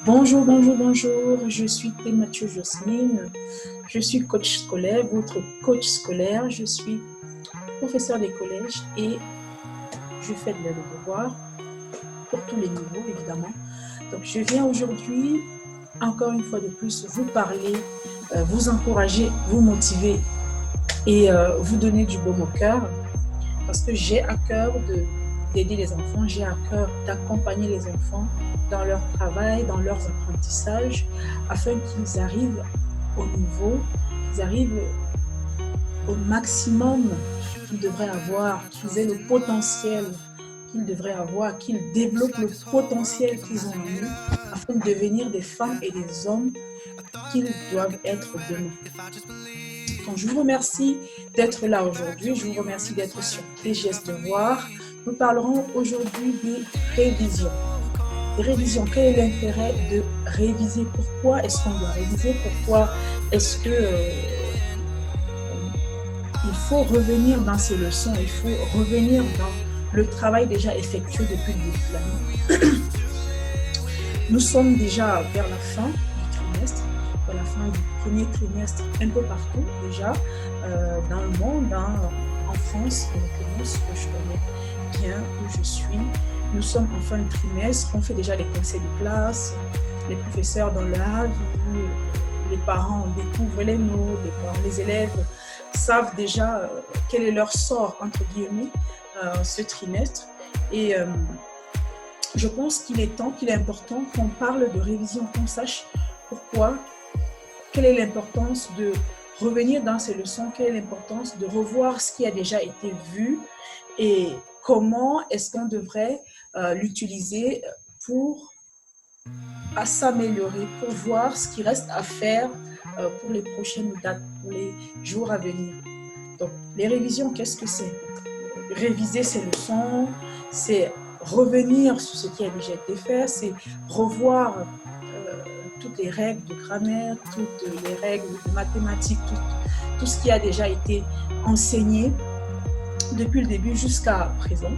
Bonjour, bonjour, bonjour. Je suis Mathieu Jocelyne. Je suis coach scolaire, votre coach scolaire. Je suis professeur des collèges et je fais de l'aide aux devoirs pour tous les niveaux, évidemment. Donc, je viens aujourd'hui, encore une fois de plus, vous parler, vous encourager, vous motiver et vous donner du baume au cœur parce que j'ai à cœur d'aider les enfants, j'ai à cœur d'accompagner les enfants dans leur travail, dans leurs apprentissages, afin qu'ils arrivent au niveau, qu'ils arrivent au maximum qu'ils devraient avoir, qu'ils aient le potentiel qu'ils devraient avoir, qu'ils développent le potentiel qu'ils ont en eux, afin de devenir des femmes et des hommes qu'ils doivent être demain. Donc, je vous remercie d'être là aujourd'hui, je vous remercie d'être sur TGS Devoirs. Nous parlerons aujourd'hui des révisions. Les révisions, quel est l'intérêt de réviser? Pourquoi est-ce qu'on doit réviser? Pourquoi est-ce que il faut revenir dans ces leçons? Il faut revenir dans le travail déjà effectué depuis le début de l'année. Nous sommes déjà vers la fin du trimestre, vers la fin du premier trimestre, un peu partout déjà, dans le monde, en France, en l'occurrence, que je connais bien, où je suis. Nous sommes en fin de trimestre, on fait déjà les conseils de classe, les professeurs dans leur vie, les parents découvrent les mots, les élèves savent déjà quel est leur sort, entre guillemets, ce trimestre. Et je pense qu'il est temps, qu'il est important qu'on parle de révision, qu'on sache pourquoi, quelle est l'importance de revenir dans ces leçons, quelle est l'importance de revoir ce qui a déjà été vu et comment est-ce qu'on devrait l'utiliser pour s'améliorer, pour voir ce qui reste à faire pour les prochaines dates, pour les jours à venir. Donc, les révisions, qu'est-ce que c'est? Réviser ces leçons, c'est revenir sur ce qui a déjà été fait, c'est revoir toutes les règles de grammaire, toutes les règles de mathématiques, tout ce qui a déjà été enseigné depuis le début jusqu'à présent,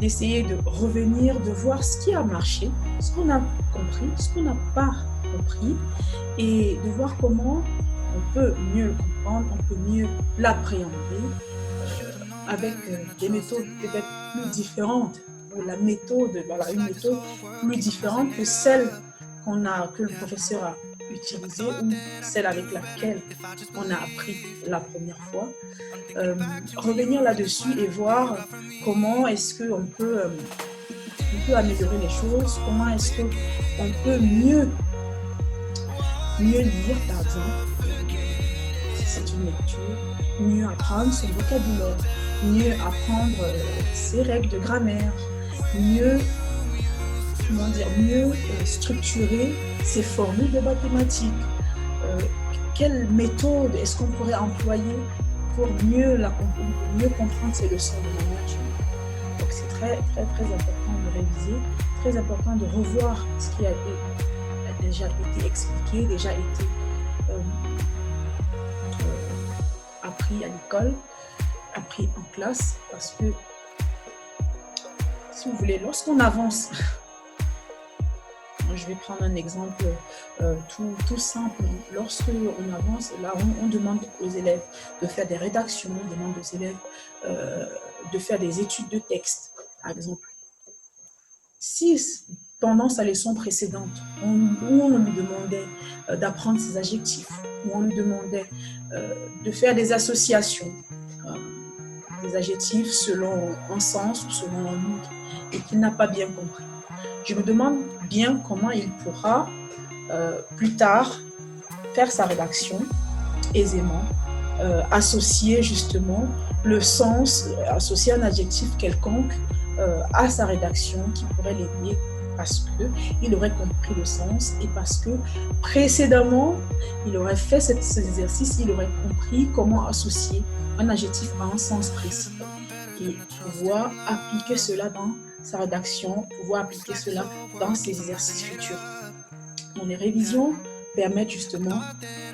d'essayer de revenir, de voir ce qui a marché, ce qu'on a compris, ce qu'on n'a pas compris, et de voir comment on peut mieux le comprendre, on peut mieux l'appréhender avec des méthodes peut-être plus différentes, ou la méthode, voilà, une méthode plus différente que celle que le professeur a utilisée ou celle avec laquelle on a appris la première fois. Revenir là-dessus et voir comment est-ce qu'on peut, améliorer les choses, comment est-ce qu'on peut mieux lire, par exemple, si c'est une lecture, mieux apprendre son vocabulaire, mieux apprendre ses règles de grammaire, mieux structurer ses formules de mathématiques. Quelle méthode est-ce qu'on pourrait employer pour mieux comprendre ces leçons de manière générale? Donc c'est très, très, très important de réviser, très important de revoir ce qui a déjà été expliqué, déjà été appris à l'école, appris en classe, parce que, si vous voulez, lorsqu'on avance, je vais prendre un exemple tout simple. Lorsque on avance, là, on demande aux élèves de faire des rédactions, on demande aux élèves de faire des études de texte, par exemple. Si pendant sa leçon précédente, où on lui demandait d'apprendre ses adjectifs, où on lui demandait de faire des associations, des adjectifs selon un sens ou selon un autre, et qu'il n'a pas bien compris, je me demande bien comment il pourra plus tard faire sa rédaction aisément, associer justement le sens, associer un adjectif quelconque à sa rédaction qui pourrait l'aider parce qu'il aurait compris le sens et parce que précédemment, il aurait fait cet exercice, il aurait compris comment associer un adjectif à un sens précis et pouvoir appliquer cela dans sa rédaction, pouvoir appliquer cela dans ses exercices futurs. Donc, les révisions permettent justement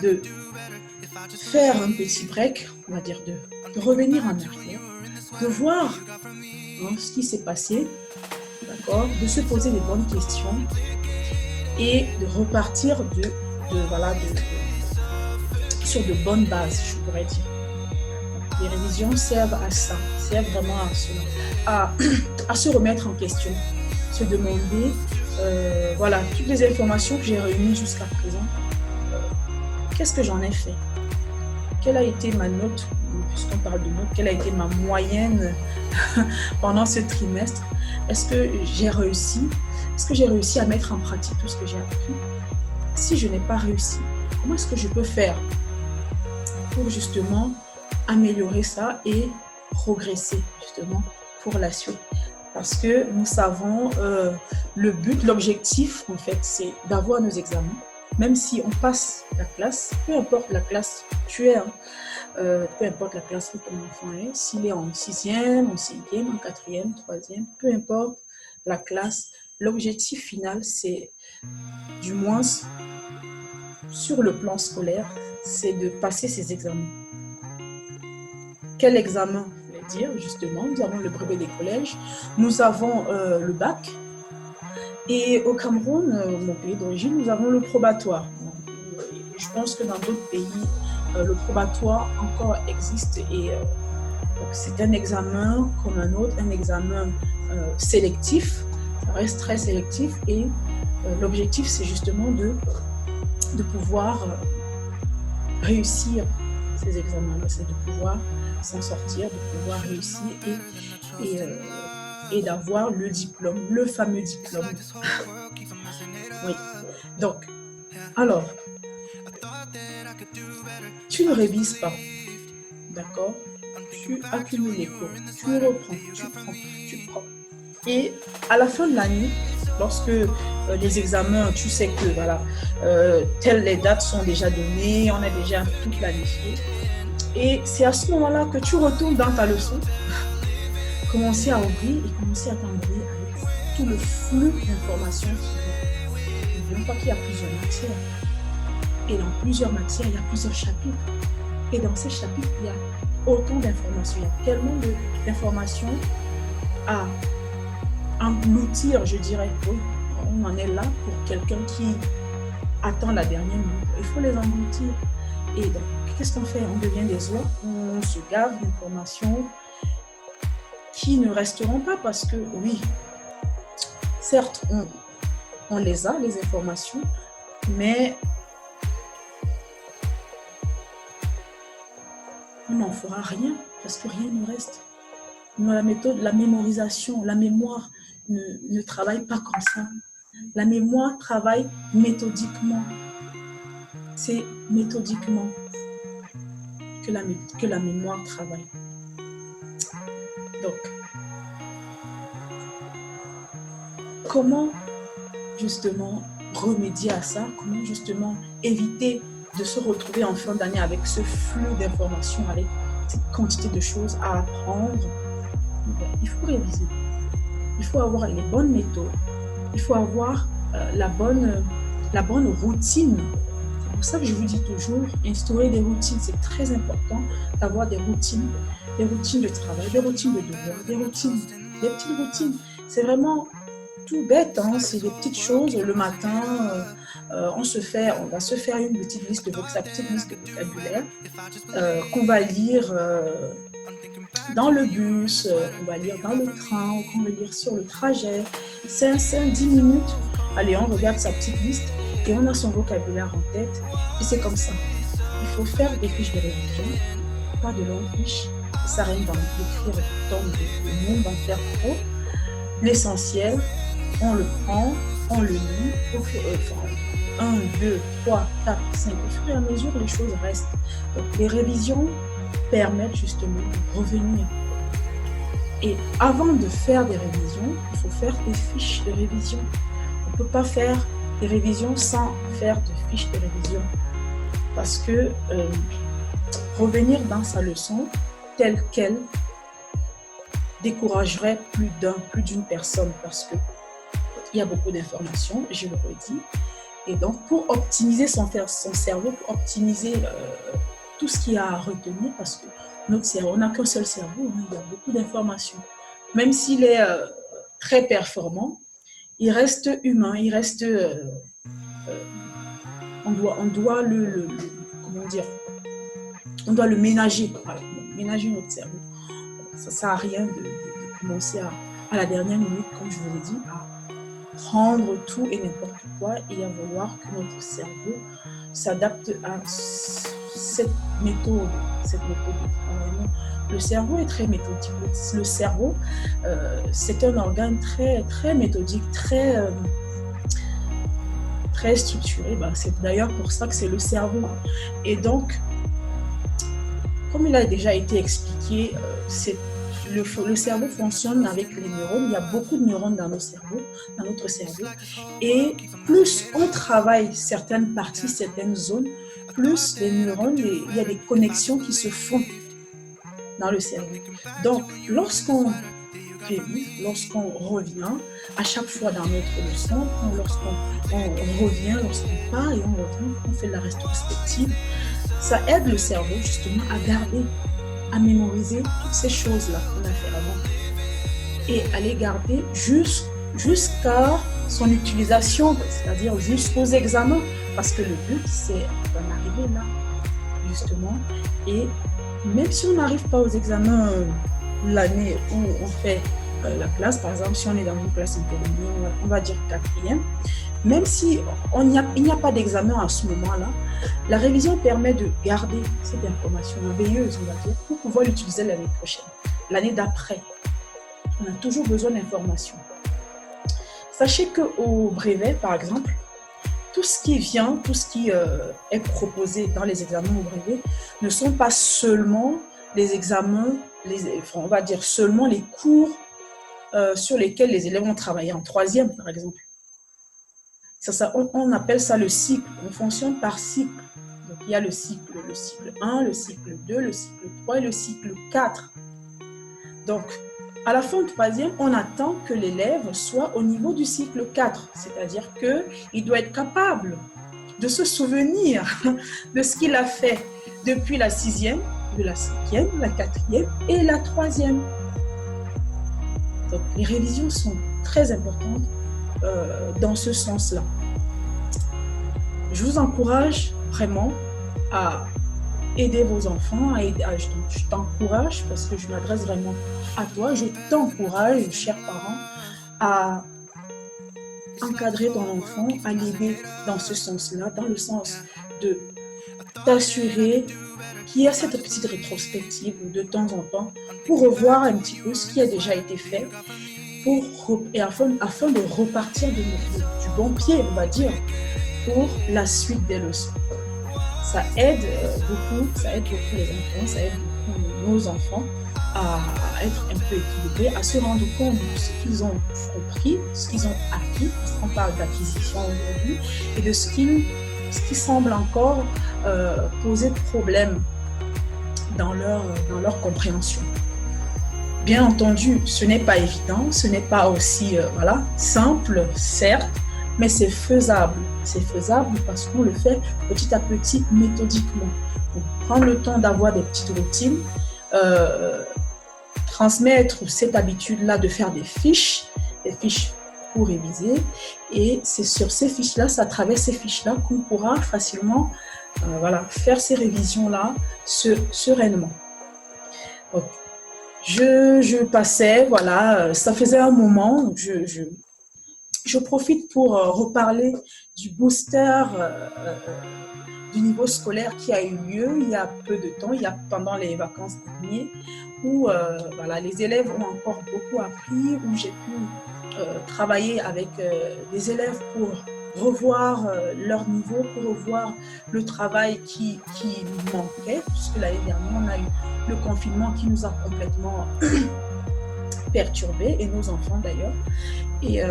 de faire un petit break, on va dire de revenir en arrière, de voir ce qui s'est passé, d'accord, de se poser les bonnes questions et de repartir sur de bonnes bases, je pourrais dire. Les révisions servent à ça, servent vraiment à cela, à se remettre en question, se demander, toutes les informations que j'ai réunies jusqu'à présent, qu'est-ce que j'en ai fait? Quelle a été ma note, puisqu'on parle de note, quelle a été ma moyenne pendant ce trimestre? Est-ce que j'ai réussi? Est-ce que j'ai réussi à mettre en pratique tout ce que j'ai appris? Si je n'ai pas réussi, comment est-ce que je peux faire pour justement améliorer ça et progresser justement pour la suite? Parce que nous savons, le but, l'objectif en fait, c'est d'avoir nos examens. Même si on passe la classe, peu importe la classe où tu es, peu importe la classe où ton enfant est, s'il est en 6e, en 5e, en 4e, 3e, peu importe la classe, l'objectif final, c'est, du moins sur le plan scolaire, c'est de passer ces examens. Quel examen? Je voulais dire, justement, nous avons le brevet des collèges, nous avons le bac, et au Cameroun, mon pays d'origine, nous avons le probatoire. Je pense que dans d'autres pays, le probatoire encore existe et donc c'est un examen comme un autre, un examen sélectif, ça reste très sélectif et l'objectif c'est justement de pouvoir réussir ces examens-là, c'est de pouvoir s'en sortir, de pouvoir réussir et d'avoir le diplôme, le fameux diplôme. Oui. Donc, alors, tu ne révises pas, d'accord? Tu accumules les cours, tu reprends, tu prends. Et à la fin de l'année, lorsque les examens, tu sais que voilà, telles les dates sont déjà données, on a déjà tout planifié. Et c'est à ce moment-là que tu retournes dans ta leçon, commencer à ouvrir et commencer à t'embrouiller avec tout le flux d'informations qui vient. N'oublions pas qu'il y a plusieurs matières. Et dans plusieurs matières, il y a plusieurs chapitres. Et dans ces chapitres, il y a autant d'informations. Il y a tellement d'informations à engloutir, je dirais. Oui, on en est là pour quelqu'un qui attend la dernière minute. Il faut les engloutir. Et donc, qu'est-ce qu'on fait? On devient des oies, on se gave d'informations qui ne resteront pas parce que, oui, certes, on les a, les informations, mais on n'en fera rien parce que rien ne reste. La méthode, la mémorisation, la mémoire ne travaille pas comme ça. La mémoire travaille méthodiquement. C'est méthodiquement que la mémoire travaille. Donc, comment justement remédier à ça? Comment justement éviter de se retrouver en fin d'année avec ce flux d'informations, avec cette quantité de choses à apprendre? Il faut réviser. Il faut avoir les bonnes méthodes. Il faut avoir la bonne routine. C'est pour ça que je vous dis toujours, instaurer des routines, c'est très important d'avoir des routines de travail, des routines de devoir, des petites routines. C'est vraiment tout bête, hein? C'est des petites choses. Le matin, on va se faire une petite liste de vocabulaire qu'on va lire dans le bus, on va lire dans le train, on va lire sur le trajet. C'est 10 minutes. Allez, on regarde sa petite liste et on a son vocabulaire en tête. Et c'est comme ça. Il faut faire des fiches de révision, pas de longues fiches. Ça rien d'écrire tant de mots, d'en faire trop. L'essentiel, on le prend, on le lit. 1, 2, 3, 4, 5. Au fur et à mesure, les choses restent. Donc, les révisions permettent justement de revenir. Et avant de faire des révisions, il faut faire des fiches de révision. On ne peut pas faire des révisions sans faire de fiches de révision. Parce que revenir dans sa leçon telle qu'elle découragerait plus d'une personne parce que il y a beaucoup d'informations, je le redis. Et donc, pour optimiser son cerveau, pour optimiser tout ce qu'il y a à retenir, parce que notre cerveau, on n'a qu'un seul cerveau, hein, il y a beaucoup d'informations. Même s'il est très performant, il reste humain, il reste on doit comment dire, on doit le ménager, voilà, ménager notre cerveau. Ça ne sert à rien de commencer à la dernière minute, comme je vous l'ai dit, à prendre tout et n'importe quoi et à vouloir que notre cerveau s'adapte à cette méthode de travail. Le cerveau est très méthodique. Le cerveau, c'est un organe très, très méthodique, très structuré. C'est d'ailleurs pour ça que c'est le cerveau. Et donc, comme il a déjà été expliqué, le cerveau fonctionne avec les neurones. Il y a beaucoup de neurones dans notre cerveau. Et plus on travaille certaines parties, certaines zones, plus les neurones, il y a des connexions qui se font dans le cerveau. Donc, lorsqu'on revient, à chaque fois dans notre leçon, lorsqu'on revient, lorsqu'on part et on revient, on fait de la rétrospective, ça aide le cerveau justement à garder, à mémoriser toutes ces choses-là qu'on a fait avant et à les garder jusqu'à son utilisation, c'est-à-dire jusqu'aux examens, parce que le but, c'est d'en arriver là, justement. Et même si on n'arrive pas aux examens l'année où on fait la classe, par exemple, si on est dans une classe intermédiaire, on va dire 4e, même si il n'y a pas d'examen à ce moment-là, la révision permet de garder cette information veilleuse, on va dire, pour pouvoir l'utiliser l'année prochaine, l'année d'après. On a toujours besoin d'informations. Sachez qu'au brevet, par exemple, tout ce qui est proposé dans les examens au brevet ne sont pas seulement les examens, on va dire seulement les cours sur lesquels les élèves ont travaillé en 3e, par exemple. On appelle ça le cycle. On fonctionne par cycle. Donc, il y a le cycle 1, le cycle 2, le cycle 3 et le cycle 4. Donc, à la fin de 3e, on attend que l'élève soit au niveau du cycle 4, c'est-à-dire qu'il doit être capable de se souvenir de ce qu'il a fait depuis la 6e, de la 5e, la 4e et la 3e. Donc, les révisions sont très importantes dans ce sens-là. Je vous encourage vraiment à aider vos enfants, je t'encourage parce que je m'adresse vraiment à toi, je t'encourage, chers parents, à encadrer ton enfant, à l'aider dans ce sens-là, dans le sens de t'assurer qu'il y a cette petite rétrospective de temps en temps pour revoir un petit peu ce qui a déjà été fait afin de repartir du bon pied, on va dire, pour la suite des leçons. Ça aide beaucoup les enfants, ça aide beaucoup nos enfants à être un peu équilibrés, à se rendre compte de ce qu'ils ont compris, ce qu'ils ont acquis, parce qu'on parle d'acquisition aujourd'hui, et de ce qui semble encore poser problème dans leur compréhension. Bien entendu, ce n'est pas évident, ce n'est pas aussi simple, certes, mais c'est faisable. C'est faisable parce qu'on le fait petit à petit, méthodiquement. Donc, prendre le temps d'avoir des petites routines, transmettre cette habitude-là de faire des fiches pour réviser. Et c'est sur ces fiches-là, c'est à travers ces fiches-là qu'on pourra facilement faire ces révisions-là sereinement. Donc, je passais, ça faisait un moment, je profite pour reparler du booster du niveau scolaire qui a eu lieu il y a peu de temps, pendant les vacances dernières, où les élèves ont encore beaucoup appris, où j'ai pu travailler avec des élèves pour revoir leur niveau, pour revoir le travail qui nous manquait, puisque l'année dernière, on a eu le confinement qui nous a complètement perturbés, et nos enfants d'ailleurs. Et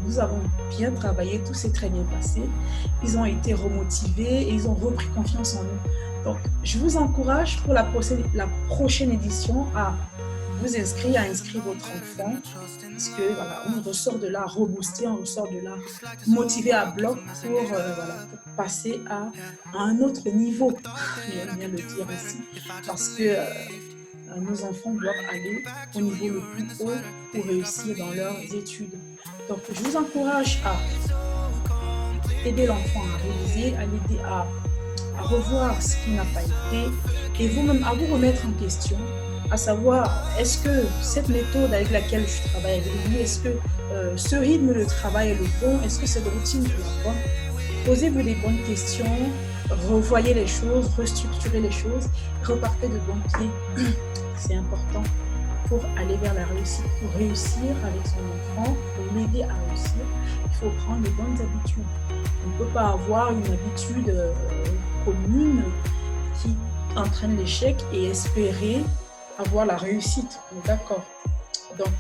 nous avons bien travaillé, tout s'est très bien passé. Ils ont été remotivés et ils ont repris confiance en nous. Donc, je vous encourage pour la prochaine édition à vous inscrire, à inscrire votre enfant, parce que on ressort de là reboosté, on ressort de là motivé à bloc pour passer à un autre niveau. J'aime bien le dire ici, parce que nos enfants doivent aller au niveau le plus haut pour réussir dans leurs études. Donc, je vous encourage à aider l'enfant à réviser, à l'aider à revoir ce qui n'a pas été et vous-même à vous remettre en question, à savoir est-ce que cette méthode avec laquelle je travaille avec lui, est-ce que ce rythme de travail est le bon, est-ce que cette routine est la bonne. Posez-vous des bonnes questions, revoyez les choses, restructurez les choses, repartez de bons pieds. C'est important pour aller vers la réussite, pour réussir avec son enfant, pour l'aider à réussir, il faut prendre les bonnes habitudes. On ne peut pas avoir une habitude commune qui entraîne l'échec et espérer avoir la réussite. D'accord. Donc,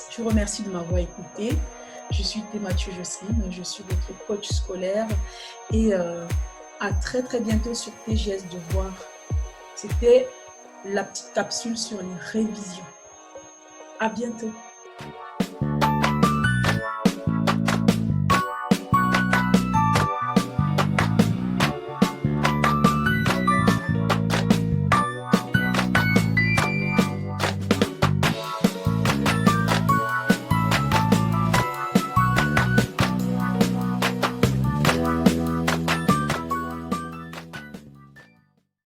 je vous remercie de m'avoir écouté. Je suis Mathieu Jocelyne, je suis votre coach scolaire et à très très bientôt sur TGS Devoir. C'était la petite capsule sur les révisions. À bientôt.